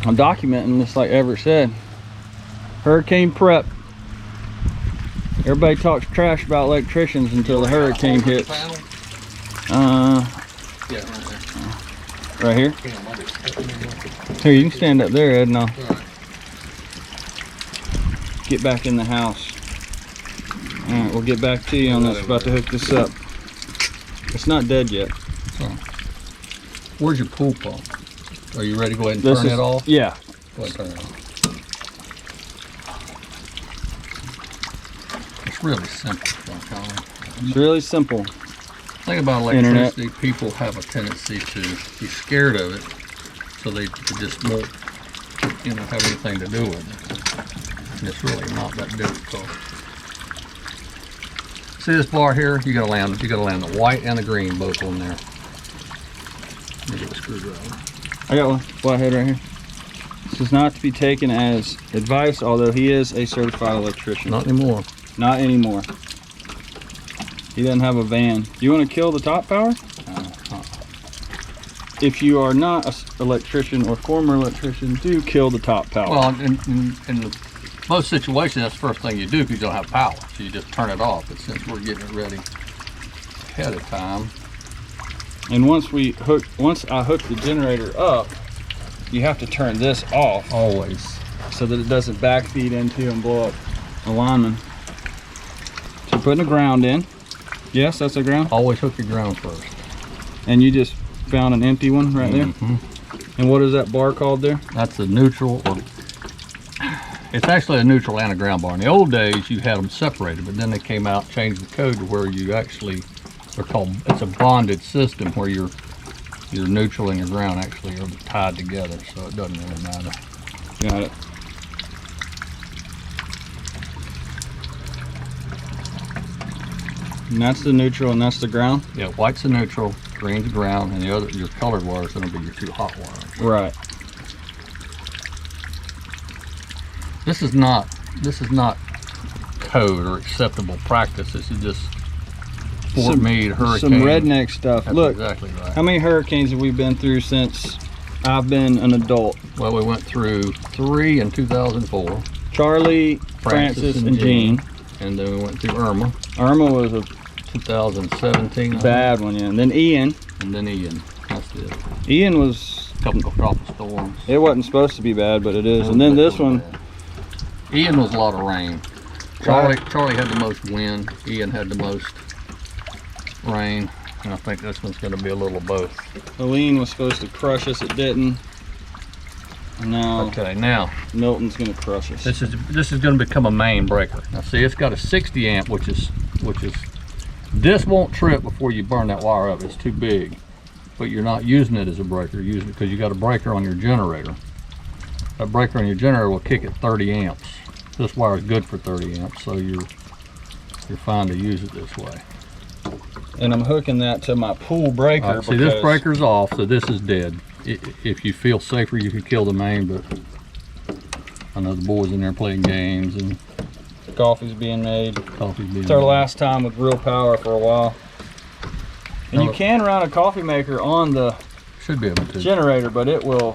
I'm documenting this like Everett said. Hurricane prep. Everybody talks trash about electricians until the hurricane hits. Yeah, Right here? Here, you can stand up there, Ed, and I'll get back in the house. Alright, we'll get back to you on this. About to hook this up. It's not dead yet. So, where's your pool pump? Are you ready to go ahead and This turn is- it off? Yeah. Go ahead and turn it off. It's really simple, Colin. It's really simple. The thing about electricity, people have a tendency to be scared of it, so they just won't, have anything to do with it. And it's really not that difficult. See this bar here? You gotta land the white and the green both on there. Let me get a screwdriver. I got one. Flathead right here. This is not to be taken as advice, although he is a certified electrician. Not anymore. Not anymore. He doesn't have a van. You want to kill the top power? If you are not an electrician or former electrician, do kill the top power. Well, in most situations, that's the first thing you do because you don't have power. So you just turn it off. But since we're getting it ready ahead of time. And once I hook the generator up, you have to turn this off. Always. So that it doesn't backfeed into and blow up the lineman. So you're putting a ground in. Yes, that's a ground. Always hook your ground first. And you just found an empty one right there. Mm-hmm. And what is that bar called there? That's a neutral, or it's actually a neutral and a ground bar. In the old days, you had them separated, but then they came out, changed the code to where you actually, it's a bonded system where your neutral and your ground actually are tied together, so it doesn't really matter. Got it. And that's the neutral and that's the ground? Yeah, white's the neutral, green's the ground, and your colored wire is going to be your two hot wires. Right. This is not code or acceptable practice. This is just Fort Meade hurricane. Some redneck stuff. That's Look, exactly right. How many hurricanes have we been through since I've been an adult? Well, we went through 3 in 2004. Charlie, Francis, and Jean. And then we went through Irma. Irma was a 2017. bad one, yeah. And then Ian. And then Ian. That's it. Ian was A couple of tropical storms. It wasn't supposed to be bad, but it is. And then this one. Bad. Ian was a lot of rain. Charlie had the most wind. Ian had the most rain. And I think this one's going to be a little of both. Helene was supposed to crush us. It didn't. And now, okay, now Milton's going to crush us. this is going to become a main breaker. Now see, it's got a 60 amp, which is this won't trip before you burn that wire up. It's too big. But you're not using it as a breaker. You're using it because you got a breaker on your generator. That breaker on your generator will kick at 30 amps. This wire is good for 30 amps, so you're fine to use it this way. And I'm hooking that to my pool breaker. Right, see, this breaker's off, so this is dead. If you feel safer, you can kill the main, but I know the boys in there playing games and coffee's being made. It's our last time with real power for a while. And you can run a coffee maker on the should be able to generator, but it will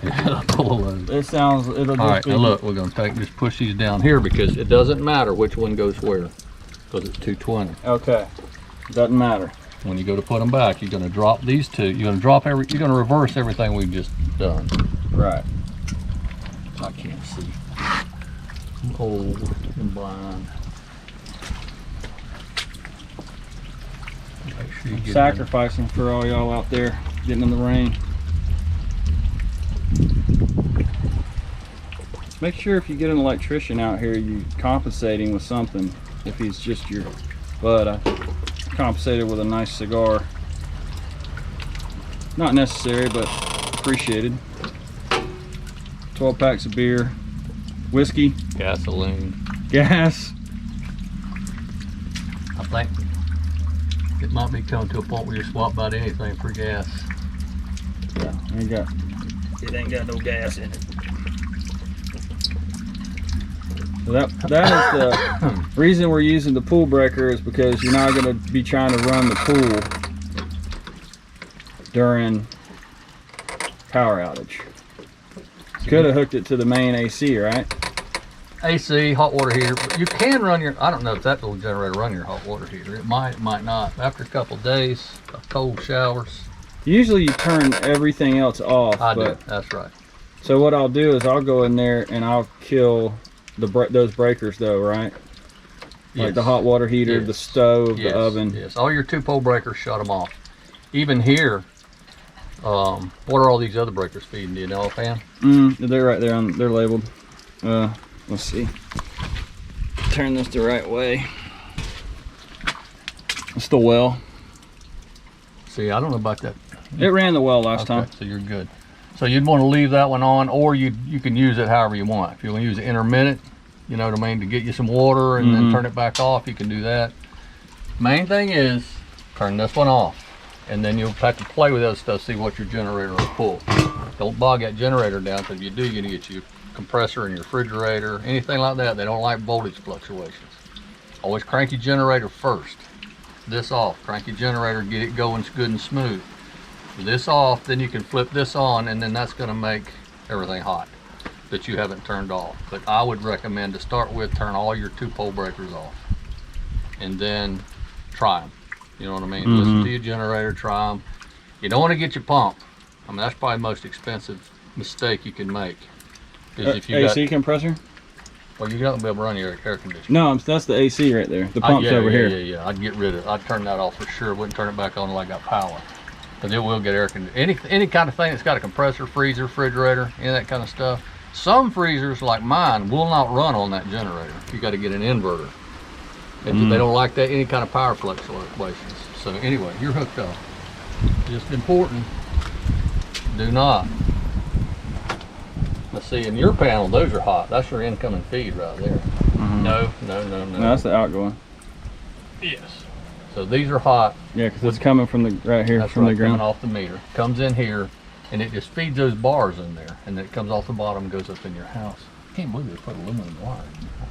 pull a load. It sounds it'll all just right. be, Now look, we're going to just push these down here because it doesn't matter which one goes where because it's 220. Okay, doesn't matter. When you go to put them back, you're going to drop these two. You're going to drop you're going to reverse everything we've just done. Right. I can't see. I'm old and blind. Make sure you get Sacrificing for all y'all out there getting in the rain. Make sure if you get an electrician out here, you compensating with something. If he's just your bud, I compensated with a nice cigar. Not necessary, but appreciated. 12 packs of beer, whiskey, gasoline, gas. I think it might be coming to a point where you swap about anything for gas. Yeah, it ain't got no gas in it. So that is the reason we're using the pool breaker, is because you're not going to be trying to run the pool during power outage. could have hooked it to the main AC, right? AC, hot water heater. You can run your, I don't know if that little generator run your hot water heater. It might not. After a couple of days of cold showers. Usually you turn everything else off. I do, that's right. So what I'll do is I'll go in there and I'll kill those breakers though, right? Yes. Like the hot water heater, Yes. the stove, Yes. the oven. Yes, all your 2-pole breakers, shut them off. Even here, what are all these other breakers feeding? Do you know offhand? They're right there, they're labeled. Let's see. Turn this the right way. It's the well. See, I don't know about that. It ran the well last time. So you're good. So you'd want to leave that one on, or you can use it however you want. If you want to use it intermittent, you know what I mean, to get you some water and then turn it back off, you can do that. Main thing is turn this one off, and then you'll have to play with that stuff, see what your generator will pull. Don't bog that generator down, because if you do, you're gonna get your compressor and your refrigerator, anything like that. They don't like voltage fluctuations. Always crank your generator first. This off, crank your generator, get it going good and smooth. This off, then you can flip this on, and then that's gonna make everything hot that you haven't turned off. But I would recommend to start with, turn all your 2-pole breakers off, and then try them. You know what I mean? Listen to your generator, try them. You don't want to get your pump. I mean, that's probably the most expensive mistake you can make. Is if you AC compressor? Well, you're not gonna be able to run your air conditioner. No, that's the AC right there. The pump's over here. Yeah. I'd get rid of it. I'd turn that off for sure. Wouldn't turn it back on until I got power. Because it will get air conditioning. Any kind of thing that's got a compressor, freezer, refrigerator, any of that kind of stuff. Some freezers like mine will not run on that generator. You got to get an inverter. They don't like that, any kind of power fluctuations. So anyway, you're hooked up. Just important, do not. Let's see, in your panel, those are hot. That's your incoming feed right there. No. No, that's the outgoing. Yes. So these are hot. Yeah, because it's coming from the right here, That's from right, the ground. coming off the meter. Comes in here, and it just feeds those bars in there, and then it comes off the bottom and goes up in your house. Can't believe they put aluminum wire in your house.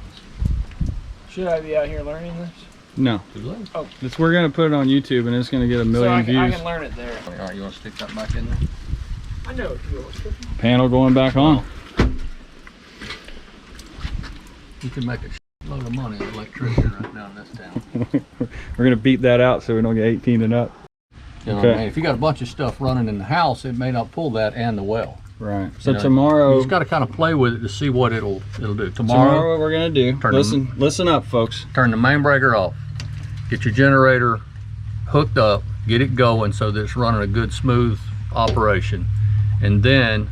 Should I be out here learning this? No. Too late. Oh, We're gonna put it on YouTube, and it's gonna get a so million I views. can learn it there. All right, you want to stick that back in there? I know if you will. Panel going back on. You can make a load of money as electrician right now in this town. We're gonna beat that out so we don't get 18 and up. You know what I mean? If you got a bunch of stuff running in the house, it may not pull that and the well. Right. So You know, tomorrow, you just got to kind of play with it to see what it'll do. Tomorrow, what we're gonna do? Turn Listen up, folks. turn the main breaker off. Get your generator hooked up. Get it going so that it's running a good, smooth operation. And then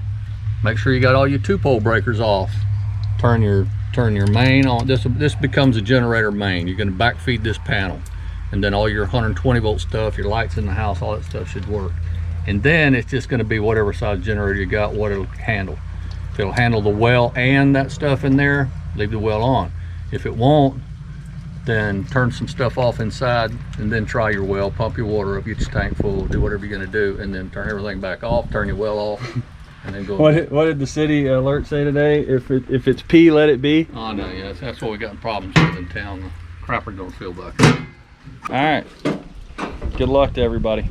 make sure you got all your 2-pole breakers off. Turn your main on. This becomes a generator main. You're going to backfeed this panel, and then all your 120 volt stuff, your lights in the house, all that stuff should work. And then it's just going to be whatever size generator you got, what it'll handle. If it'll handle the well and that stuff in there, leave the well on. If it won't, then turn some stuff off inside, and then try your well, pump your water up, get your tank full, do whatever you're going to do, and then turn everything back off, turn your well off, and then go. What did the city alert say today? If it's pee, let it be. Oh no, yeah, that's what we got problems with in town. The crapper don't feel back. All right. Good luck to everybody.